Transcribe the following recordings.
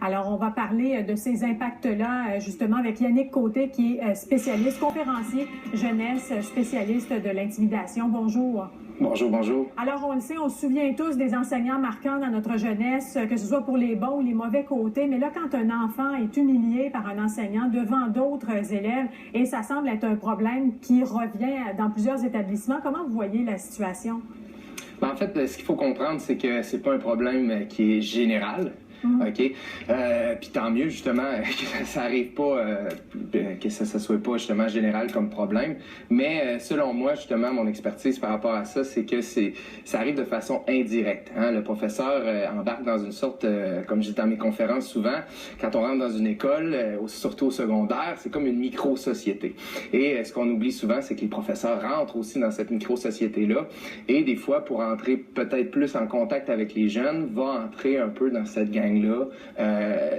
Alors, on va parler de ces impacts-là, justement, avec Yannick Côté, qui est spécialiste, conférencier jeunesse, spécialiste de l'intimidation. Bonjour. Bonjour, bonjour. Alors, on le sait, on se souvient tous des enseignants marquants dans notre jeunesse, que ce soit pour les bons ou les mauvais côtés. Mais là, quand un enfant est humilié par un enseignant devant d'autres élèves, et ça semble être un problème qui revient dans plusieurs établissements, comment vous voyez la situation? En fait, ce qu'il faut comprendre, c'est que c'est pas un problème qui est général. OK? Puis tant mieux, justement, que ça arrive pas, que ça soit pas, justement, général comme problème. Mais selon moi, justement, mon expertise par rapport à ça, c'est que ça arrive de façon indirecte. Hein? Le professeur embarque dans une sorte, comme je dis dans mes conférences souvent, quand on rentre dans une école, surtout au secondaire, c'est comme une micro-société. Et ce qu'on oublie souvent, c'est que les professeurs rentrent aussi dans cette micro-société-là. Et des fois, pour entrer peut-être plus en contact avec les jeunes, va entrer un peu dans cette gang-là,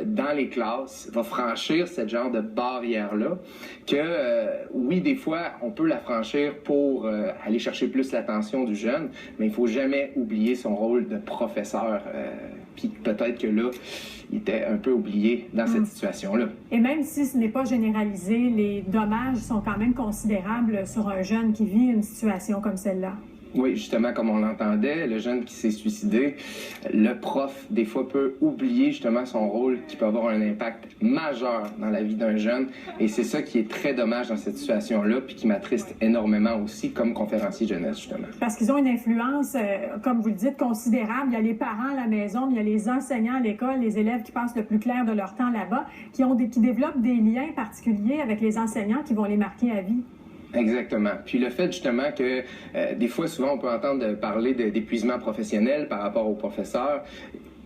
dans les classes, va franchir ce genre de barrière-là, que oui, des fois, on peut la franchir pour aller chercher plus l'attention du jeune, mais il faut jamais oublier son rôle de professeur. Puis peut-être que là, il était un peu oublié dans cette situation-là. Et même si ce n'est pas généralisé, les dommages sont quand même considérables sur un jeune qui vit une situation comme celle-là. Oui, justement, comme on l'entendait, le jeune qui s'est suicidé, le prof, des fois, peut oublier justement son rôle qui peut avoir un impact majeur dans la vie d'un jeune. Et c'est ça qui est très dommage dans cette situation-là, puis qui m'attriste énormément aussi comme conférencier jeunesse, justement. Parce qu'ils ont une influence, comme vous le dites, considérable. Il y a les parents à la maison, il y a les enseignants à l'école, les élèves qui passent le plus clair de leur temps là-bas, qui développent des liens particuliers avec les enseignants qui vont les marquer à vie. Exactement. Puis le fait justement que des fois, souvent, on peut entendre parler d'épuisement professionnel par rapport aux professeurs.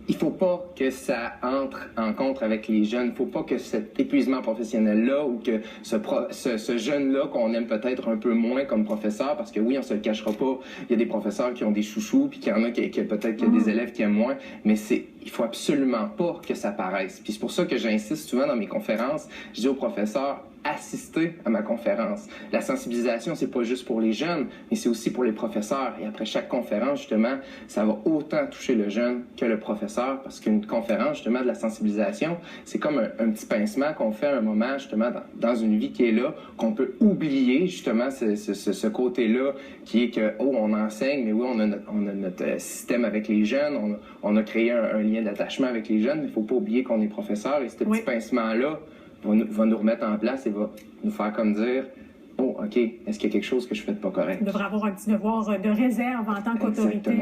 Il faut pas que ça entre en contre avec les jeunes. Il faut pas que cet épuisement professionnel-là ou que ce jeune-là qu'on aime peut-être un peu moins comme professeur, parce que oui, on se le cachera pas, il y a des professeurs qui ont des chouchous, puis qu'il y en a qui peut-être qu'il y a des élèves qui aiment moins, mais il faut absolument pas que ça paraisse. Puis c'est pour ça que j'insiste souvent dans mes conférences, je dis aux professeurs, assistez à ma conférence. La sensibilisation, c'est pas juste pour les jeunes, mais c'est aussi pour les professeurs. Et après chaque conférence, justement, ça va autant toucher le jeune que le professeur, parce qu'une conférence, justement, de la sensibilisation, c'est comme un petit pincement qu'on fait à un moment, justement, dans une vie qui est là, qu'on peut oublier, justement, ce côté-là, qui est que, oh, on enseigne, mais oui, on a notre système avec les jeunes, on a créé un lien d'attachement avec les jeunes, mais il faut pas oublier qu'on est professeur, et ce petit pincement-là va nous remettre en place et va nous faire comme dire « Oh, OK, est-ce qu'il y a quelque chose que je fais de pas correct? » Il devrait avoir un petit devoir de réserve en tant qu'autorité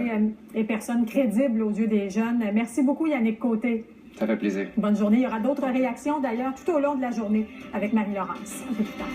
et personne crédible aux yeux des jeunes. Merci beaucoup, Yannick Côté. Ça fait plaisir. Bonne journée. Il y aura d'autres réactions, d'ailleurs, tout au long de la journée avec Marie-Laurence. Un peu plus tard.